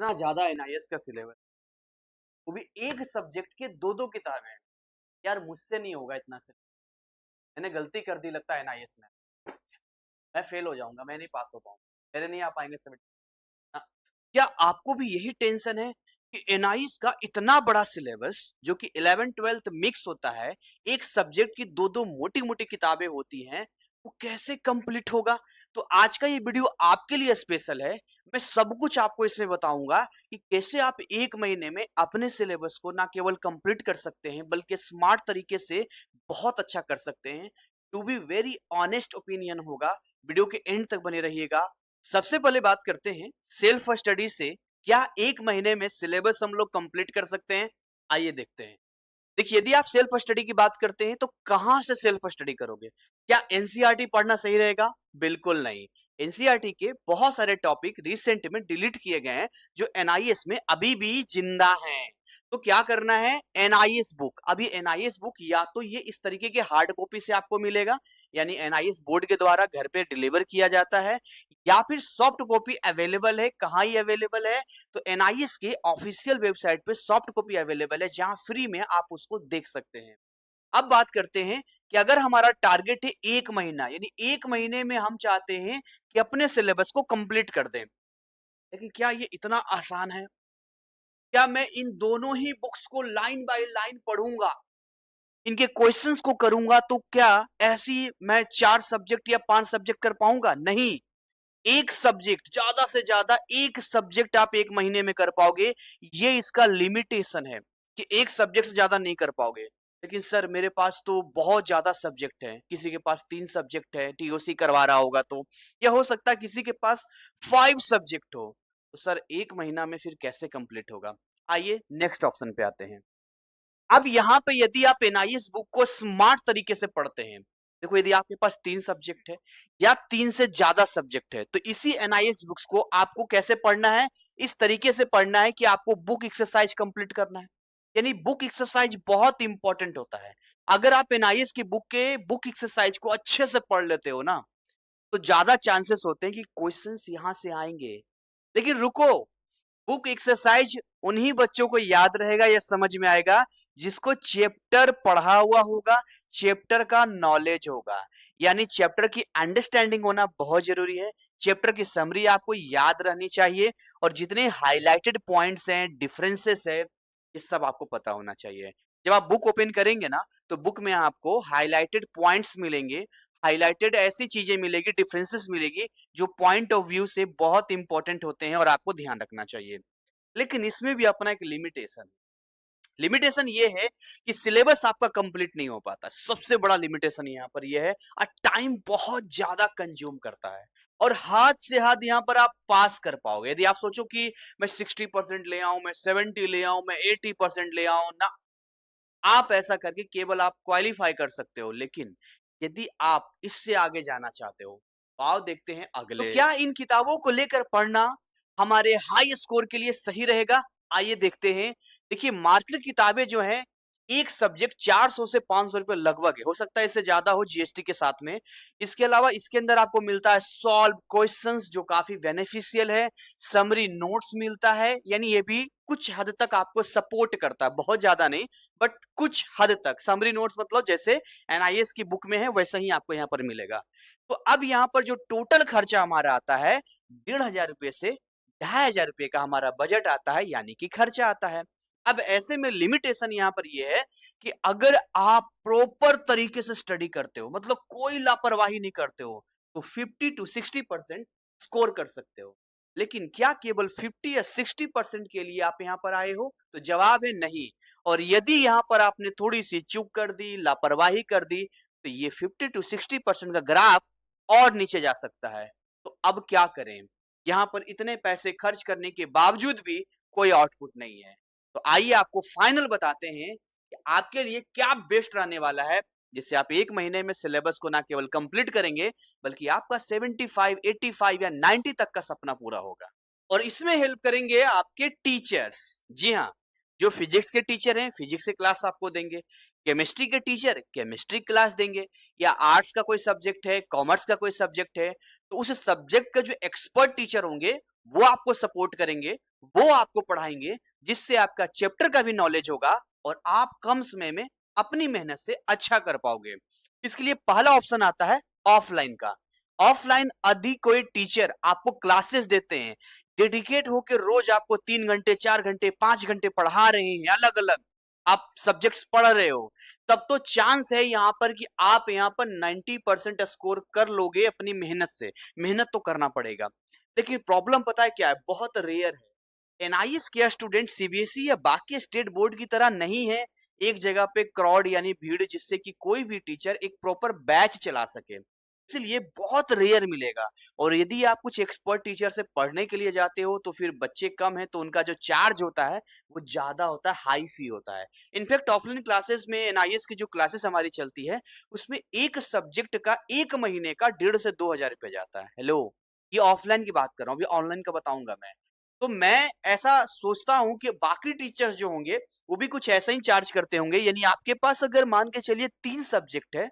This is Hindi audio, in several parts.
इतना ज्यादा एनआईएस का सिलेबस, वो भी एक सब्जेक्ट के दो दो किताबें हैं। यार मुझसे नहीं होगा इतना सिलेबस। मैंने गलती कर दी लगता है एनआईएस में। मैं फेल हो जाऊंगा, मैं नहीं पास हो पाऊंगा, मेरे नहीं आ पाएंगे 70। हाँ, क्या आपको भी यही टेंशन है कि एनआईएस का इतना बड़ा सिलेबस जो कि 11th-12th मिक्स होता है, एक सब्जेक्ट की दो दो मोटी मोटी किताबें होती हैं, वो कैसे कंप्लीट होगा? तो आज का ये वीडियो आपके लिए स्पेशल है। मैं सब कुछ आपको इसमें बताऊंगा कि कैसे आप एक महीने में अपने सिलेबस को ना केवल कंप्लीट कर सकते हैं बल्कि स्मार्ट तरीके से बहुत अच्छा कर सकते हैं। To be very honest opinion होगा, वीडियो के एंड तक बने रहिएगा। सबसे पहले बात करते हैं सेल्फ स्टडी से क्या एक महीने में सिलेबस हम लोग कंप्लीट कर सकते हैं? आइए देखते हैं। देखिए, यदि आप सेल्फ स्टडी की बात करते हैं तो कहां से सेल्फ स्टडी करोगे? क्या एनसीईआरटी पढ़ना सही रहेगा? बिल्कुल नहीं। एनसीईआरटी के बहुत सारे टॉपिक रिसेंट में डिलीट किए गए हैं जो एनआईएस में अभी भी जिंदा हैं। तो क्या करना है? एनआईएस बुक, अभी एनआईएस बुक या तो ये इस तरीके के हार्ड कॉपी से आपको मिलेगा, यानी एनआईएस बोर्ड के द्वारा घर पे डिलीवर किया जाता है, या फिर सॉफ्ट कॉपी अवेलेबल है। कहाँ ये अवेलेबल है? तो एनआईएस के ऑफिशियल वेबसाइट पे सॉफ्ट कॉपी अवेलेबल है जहां फ्री में आप उसको देख सकते हैं। अब बात करते हैं कि अगर हमारा टारगेट है एक महीना, यानी एक महीने में हम चाहते हैं कि अपने सिलेबस को कंप्लीट कर दें, लेकिन क्या ये इतना आसान है? क्या मैं इन दोनों ही बुक्स को लाइन बाय लाइन पढ़ूंगा, इनके क्वेश्चंस को करूंगा तो क्या ऐसी मैं 4 सब्जेक्ट या 5 सब्जेक्ट कर पाऊंगा? नहीं। एक सब्जेक्ट, ज्यादा से ज्यादा एक सब्जेक्ट आप एक महीने में कर पाओगे, ये इसका लिमिटेशन है कि एक सब्जेक्ट से ज्यादा नहीं कर पाओगे। लेकिन सर मेरे पास तो बहुत ज्यादा सब्जेक्ट है, किसी के पास 3 सब्जेक्ट है, टीओसी करवा रहा होगा तो, या हो सकता है किसी के पास 5 सब्जेक्ट हो, तो सर एक महीना में फिर कैसे कंप्लीट होगा? आइए नेक्स्ट ऑप्शन पे आते हैं। अब यहाँ पे यदि आप एनआईएस बुक को स्मार्ट तरीके से पढ़ते हैं, देखो यदि आपके पास 3 सब्जेक्ट है या 3 से ज्यादा सब्जेक्ट है, तो इसी एनआईएस बुक्स को आपको कैसे पढ़ना है? इस तरीके से पढ़ना है कि आपको बुक एक्सरसाइज कंप्लीट करना है। यानी बुक एक्सरसाइज बहुत इंपॉर्टेंट होता है। अगर आप एनआईएस की बुक एक्सरसाइज को अच्छे से पढ़ लेते हो ना, तो ज्यादा चांसेस होते हैं कि क्वेश्चंस यहां से आएंगे। लेकिन रुको, बुक एक्सरसाइज उन्हीं बच्चों को याद रहेगा या समझ में आएगा जिसको चैप्टर पढ़ा हुआ होगा, चैप्टर का नॉलेज होगा। यानी चैप्टर की अंडरस्टैंडिंग होना बहुत जरूरी है, चैप्टर की समरी आपको याद रहनी चाहिए, और जितने हाईलाइटेड पॉइंट्स हैं, डिफरेंसेस है, ये सब आपको पता होना चाहिए। जब आप बुक ओपन करेंगे ना, तो बुक में आपको हाईलाइटेड पॉइंट्स मिलेंगे, हाईलाइटेड ऐसी चीजें मिलेगी, डिफरेंसेस मिलेगी जो पॉइंट ऑफ व्यू से बहुत इंपॉर्टेंट होते हैं और आपको ध्यान रखना चाहिए। लेकिन इसमें भी अपना एक लिमिटेशन, लिमिटेशन ये है कि सिलेबस आपका कंप्लीट नहीं हो पाता। सबसे बड़ा लिमिटेशन यहाँ पर ये है, टाइम बहुत ज्यादा कंज्यूम करता है, और हाथ से हाथ यहाँ पर आप पास कर पाओगे यदि आप सोचो कि मैं 60% ले आऊं, मैं 70 ले आऊं, मैं 80% ले आऊं ना। आप ऐसा करके केवल आप क्वालिफाई कर सकते हो, लेकिन यदि आप इससे आगे जाना चाहते हो तो आओ देखते हैं अगले। तो क्या इन किताबों को लेकर पढ़ना हमारे हाई स्कोर के लिए सही रहेगा? आइए देखते हैं। देखिए, मार्केट किताबें जो हैं, एक सब्जेक्ट 400 से 500 रुपए लगभग है, हो सकता है इससे ज्यादा हो जीएसटी के साथ में। इसके अलावा इसके अंदर आपको मिलता है सॉल्व क्वेश्चंस जो काफी बेनिफिशियल है, समरी नोट्स मिलता है, यानी ये भी कुछ हद तक आपको सपोर्ट करता है, बहुत ज्यादा नहीं बट कुछ हद तक। समरी नोट्स मतलब जैसे एनआईएस की बुक में है वैसा ही आपको यहाँ पर मिलेगा। तो अब यहाँ पर जो टोटल खर्चा हमारा आता है, 1500 रुपए से 2500 रुपए का हमारा बजट आता है, यानी कि खर्चा आता है। अब ऐसे में लिमिटेशन यहाँ पर यह है कि अगर आप प्रॉपर तरीके से स्टडी करते हो, मतलब कोई लापरवाही नहीं करते हो, तो 50 to 60% स्कोर कर सकते हो। लेकिन क्या केवल 50 या 60% के लिए आप यहाँ पर आए हो? तो जवाब है नहीं। और यदि यहाँ पर आपने थोड़ी सी चूक कर दी, लापरवाही कर दी, तो ये 50 to 60% का ग्राफ और नीचे जा सकता है। तो अब क्या करें? यहाँ पर इतने पैसे खर्च करने के बावजूद भी कोई आउटपुट नहीं है। तो आइए आपको फाइनल बताते हैं कि आपके लिए क्या बेस्ट रहने वाला है, जिससे आप एक महीने में सिलेबस को ना केवल कंप्लीट करेंगे बल्कि आपका 75, 85 या 90 तक का सपना पूरा होगा। और इसमें हेल्प करेंगे आपके टीचर्स। जी हाँ, जो फिजिक्स के टीचर हैं फिजिक्स की क्लास आपको देंगे, केमिस्ट्री के टीचर केमिस्ट्री क्लास देंगे, या आर्ट्स का कोई सब्जेक्ट है, कॉमर्स का कोई सब्जेक्ट है, तो उस सब्जेक्ट का जो एक्सपर्ट टीचर होंगे वो आपको सपोर्ट करेंगे, वो आपको पढ़ाएंगे, जिससे आपका चैप्टर का भी नॉलेज होगा और आप कम समय में अपनी मेहनत से अच्छा कर पाओगे। इसके लिए पहला ऑप्शन आता है ऑफलाइन का। ऑफलाइन यदि कोई टीचर आपको क्लासेस देते हैं, डेडिकेट होकर रोज आपको 3 घंटे 4 घंटे 5 घंटे पढ़ा रहे हैं, अलग अलग आप सब्जेक्ट्स पढ़ रहे हो, तब तो चांस है यहाँ पर कि आप यहाँ पर 90% स्कोर कर लोगे अपनी मेहनत से। मेहनत तो करना पड़ेगा, लेकिन प्रॉब्लम पता है क्या है, बहुत रेयर है। एनआईएस के स्टूडेंट सीबीएसई या बाकी स्टेट बोर्ड की तरह नहीं है, एक जगह पे क्राउड यानी भीड़, जिससे कि कोई भी टीचर एक प्रॉपर बैच चला सके, इसलिए बहुत रेयर मिलेगा। और यदि आप कुछ एक्सपर्ट टीचर से पढ़ने के लिए जाते हो तो फिर बच्चे कम हैं, तो उनका जो चार्ज होता है वो ज्यादा होता है, हाई फी होता है। इनफैक्ट ऑफलाइन क्लासेस में एनआईएस की जो क्लासेस हमारी चलती है, उसमें एक सब्जेक्ट का 1 महीने का 1,500 से 2,000 रुपया जाता है। हेलो, ये ऑफलाइन की बात कर रहा हूँ, अभी ऑनलाइन का बताऊंगा मैं। तो मैं ऐसा सोचता हूँ कि बाकी टीचर्स जो होंगे वो भी कुछ ऐसा ही चार्ज करते होंगे। यानी आपके पास अगर मान के चलिए 3 सब्जेक्ट है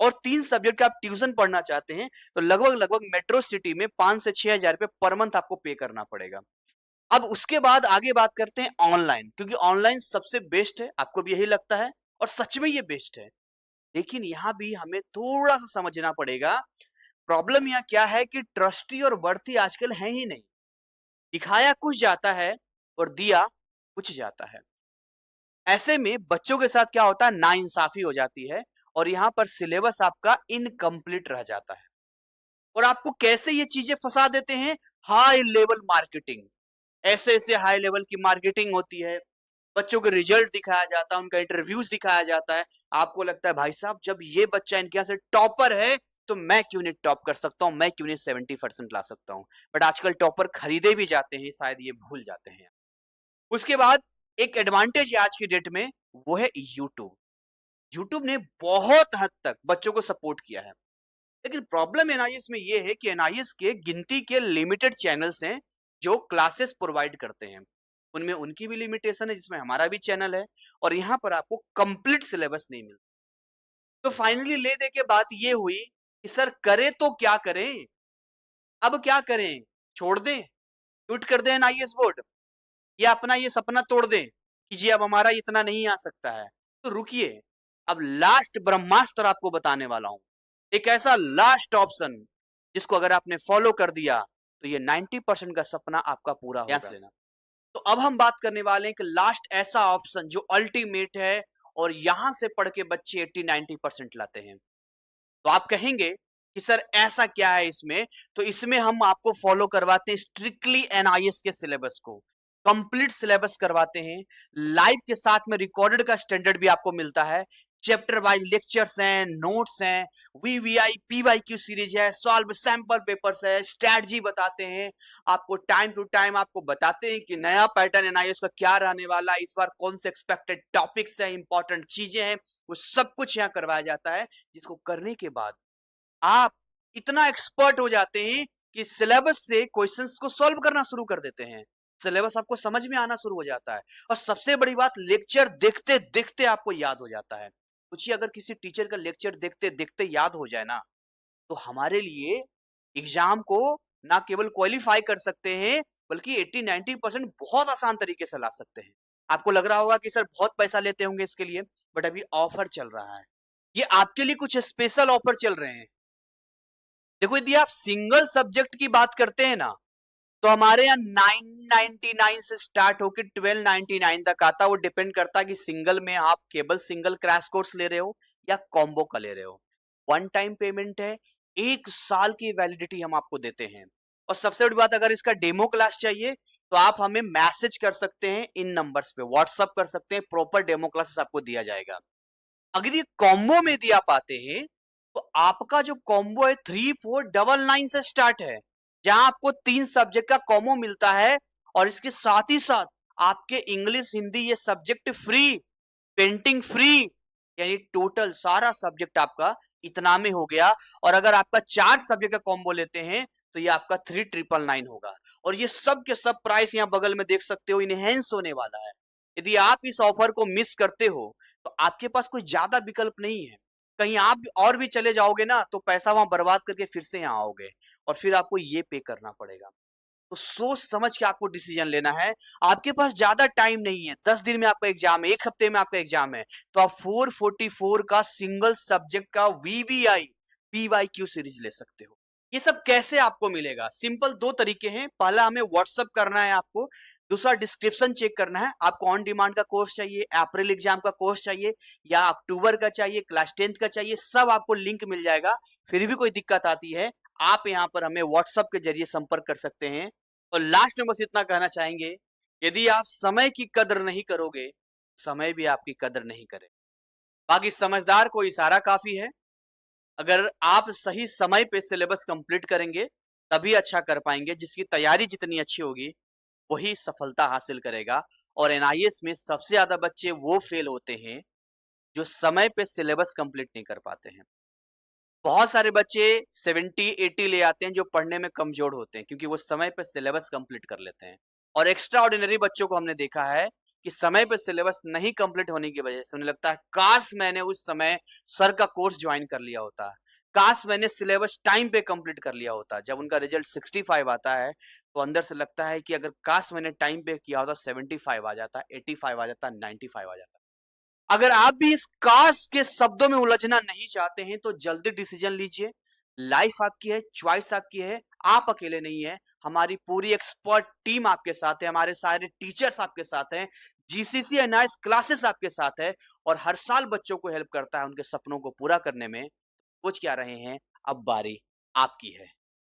और 3 सब्जेक्ट का आप ट्यूशन पढ़ना चाहते हैं, तो लगभग लगभग मेट्रो सिटी में 5 से 6 हजार रुपए पर मंथ आपको पे करना पड़ेगा। अब उसके बाद आगे बात करते हैं ऑनलाइन, क्योंकि ऑनलाइन सबसे बेस्ट है, आपको भी यही लगता है और सच में ये बेस्ट है। लेकिन यहाँ भी हमें थोड़ा सा समझना पड़ेगा। प्रॉब्लम यहाँ क्या है कि ट्रस्टी और वर्थी आजकल है ही नहीं। दिखाया कुछ जाता है और दिया कुछ जाता है। ऐसे में बच्चों के साथ क्या होता है, नाइंसाफी हो जाती है और यहाँ पर सिलेबस आपका इनकम्प्लीट रह जाता है। और आपको कैसे ये चीजें फंसा देते हैं, हाई लेवल मार्केटिंग। ऐसे ऐसे हाई लेवल की मार्केटिंग होती है, बच्चों के रिजल्ट दिखाया जाता है, उनका इंटरव्यूज दिखाया जाता है। आपको लगता है भाई साहब जब ये बच्चा इनके यहाँ से टॉपर है, तो मैं क्यों नहीं टॉप कर सकता हूँ, मैं क्यों नहीं 70% ला सकता हूँ। बट आजकल टॉपर खरीदे भी जाते हैं, शायद ये भूल जाते हैं। उसके बाद एक एडवांटेज है आज की डेट में, वो है यूट्यूब। यूट्यूब ने बहुत हद तक बच्चों को सपोर्ट किया है। लेकिन प्रॉब्लम एनआईएस में ये है कि एनआईएस के गिनती के लिमिटेड चैनल्स हैं जो क्लासेस प्रोवाइड करते हैं। उनमें उनकी भी लिमिटेशन है, जिसमें हमारा भी चैनल है, और यहाँ पर आपको कंप्लीट सिलेबस नहीं मिलता। तो फाइनली ले दे के बात ये हुई कि सर करें तो क्या करें, अब क्या करें, छोड़ दें, क्विट कर दें एनआईएस बोर्ड, या अपना ये सपना तोड़ दें कि जी अब हमारा इतना नहीं आ सकता है। तो रुकिए, अब लास्ट ब्रह्मास्त्र आपको बताने वाला हूं, एक ऐसा लास्ट ऑप्शन जिसको अगर आपने फॉलो कर दिया तो ये 90% का सपना आपका पूरा होगा। ध्यान से लेना। तो अब हम बात करने वाले हैं कि लास्ट ऐसा ऑप्शन जो अल्टीमेट है और यहां से पढ़ के बच्चे 80-90% लाते हैं। तो आप कहेंगे कि सर ऐसा क्या है इसमें, तो इसमें हम आपको फॉलो करवाते हैं स्ट्रिक्टली एनआईएस के सिलेबस को, कंप्लीट सिलेबस करवाते हैं, लाइव के साथ में रिकॉर्डेड का स्टैंडर्ड भी आपको मिलता है, चैप्टर वाइज लेक्चर्स हैं, नोट्स हैं, वीवीआई पीवाईक्यू सीरीज है, सॉल्व सैंपल पेपर्स है, स्ट्रैटेजी बताते हैं, आपको टाइम टू टाइम आपको बताते हैं कि नया पैटर्न एनआईएस का क्या रहने वाला है, इस बार कौन से एक्सपेक्टेड टॉपिक्स हैं, इंपॉर्टेंट चीजें हैं, वो सब कुछ यहाँ करवाया जाता है। जिसको करने के बाद आप इतना एक्सपर्ट हो जाते हैं कि सिलेबस से क्वेश्चंस को सॉल्व करना शुरू कर देते हैं, सिलेबस आपको समझ में आना शुरू हो जाता है, और सबसे बड़ी बात, लेक्चर देखते देखते आपको याद हो जाता है। कुछ अगर किसी टीचर का लेक्चर देखते देखते याद हो जाए ना, तो हमारे लिए एग्जाम को ना केवल क्वालिफाई कर सकते हैं, बल्कि 80-90% बहुत आसान तरीके से ला सकते हैं। आपको लग रहा होगा कि सर बहुत पैसा लेते होंगे इसके लिए, बट अभी ऑफर चल रहा है, ये आपके लिए कुछ स्पेशल ऑफर चल रहे हैं। देखो यदि आप सिंगल सब्जेक्ट की बात करते हैं ना, तो हमारे यहाँ 999 से स्टार्ट होकर 1299 तक आता है। वो डिपेंड करता है कि सिंगल में आप केवल सिंगल क्रैश कोर्स ले रहे हो या कॉम्बो का ले रहे हो। वन टाइम पेमेंट है, 1 साल की वैलिडिटी हम आपको देते हैं। और सबसे बड़ी बात, अगर इसका डेमो क्लास चाहिए तो आप हमें मैसेज कर सकते हैं, इन नंबर्स पे व्हाट्सअप कर सकते हैं, प्रॉपर डेमो क्लासेस आपको दिया जाएगा। अगर ये कॉम्बो में दिया पाते हैं, तो आपका जो कॉम्बो है 3499 से स्टार्ट है, जहां आपको 3 सब्जेक्ट का कॉम्बो मिलता है, और इसके साथ ही साथ आपके इंग्लिश हिंदी ये सब्जेक्ट फ्री, पेंटिंग फ्री, यानी टोटल सारा सब्जेक्ट आपका इतना में हो गया। और अगर आपका 4 सब्जेक्ट का कॉम्बो लेते हैं तो ये आपका 3999 होगा। और ये सब के सब प्राइस यहाँ बगल में देख सकते हो, इनहेंस होने वाला है। यदि आप इस ऑफर को मिस करते हो तो आपके पास कोई ज्यादा विकल्प नहीं है, कहीं आप और भी चले जाओगे ना तो पैसा वहां बर्बाद करके फिर से यहाँ आओगे, और फिर आपको ये पे करना पड़ेगा। तो सोच समझ के आपको डिसीजन लेना है। आपके पास ज़्यादा टाइम नहीं है, 10 दिन में आपका एग्ज़ाम है, 1 हफ्ते में आपका एग्ज़ाम है, तो आप 444 का सिंगल सब्जेक्ट का वीवीआई, पीवाईक्यू सीरीज़ ले सकते हो। ये सब कैसे आपको मिलेगा? सिंपल 2 तरीके हैं, पहला हमें व्हाट्सएप करना है आपको, दूसरा डिस्क्रिप्शन चेक करना है। आपको ऑन डिमांड का कोर्स चाहिए, अप्रैल एग्ज़ाम का कोर्स चाहिए या अक्टूबर का चाहिए, क्लास 10th का चाहिए, सब आपको लिंक मिल जाएगा। फिर भी कोई दिक्कत आती है, आप यहाँ पर हमें व्हाट्सएप के ज़रिए संपर्क कर सकते हैं। और लास्ट में बस इतना कहना चाहेंगे, यदि आप समय की कदर नहीं करोगे, समय भी आपकी कदर नहीं करे। बाकी समझदार को इशारा काफ़ी है। अगर आप सही समय पे सिलेबस कंप्लीट करेंगे, तभी अच्छा कर पाएँगे। जिसकी तैयारी जितनी अच्छी होगी, वही सफलता हासिल करेगा। और एनआईएस में सबसे ज़्यादा बच्चे वो फेल होते हैं, जो समय पे सिलेबस कंप्लीट नहीं कर पाते हैं। बहुत सारे बच्चे 70-80 ले आते हैं जो पढ़ने में कमज़ोर होते हैं क्योंकि वो समय पे सिलेबस कंप्लीट कर लेते हैं। और एक्स्ट्रा ऑर्डिनरी बच्चों को हमने देखा है कि समय पे सिलेबस नहीं कंप्लीट होने की वजह से उन्हें लगता है काश मैंने उस समय सर का कोर्स जॉइन कर लिया होता। काश मैंने सिलेबस टाइम पे कंप्लीट कर लिया होता। जब उनका रिजल्ट 65 आता है तो अंदर से लगता है कि अगर काश मैंने टाइम पे किया होता 75 आ जाता, 85 आ जाता, 95 आ जाता। अगर आप भी इस काश के शब्दों में उलझना नहीं चाहते हैं तो जल्दी डिसीजन लीजिए। लाइफ आपकी है, चॉइस आपकी है, आप अकेले नहीं है। हमारी पूरी एक्सपर्ट टीम आपके साथ है, हमारे सारे टीचर्स आपके साथ हैं, जीसीसी एनआईएस क्लासेस आपके साथ है और हर साल बच्चों को हेल्प करता है उनके सपनों को पूरा करने में। सोच क्या रहे हैं, अब बारी आपकी है।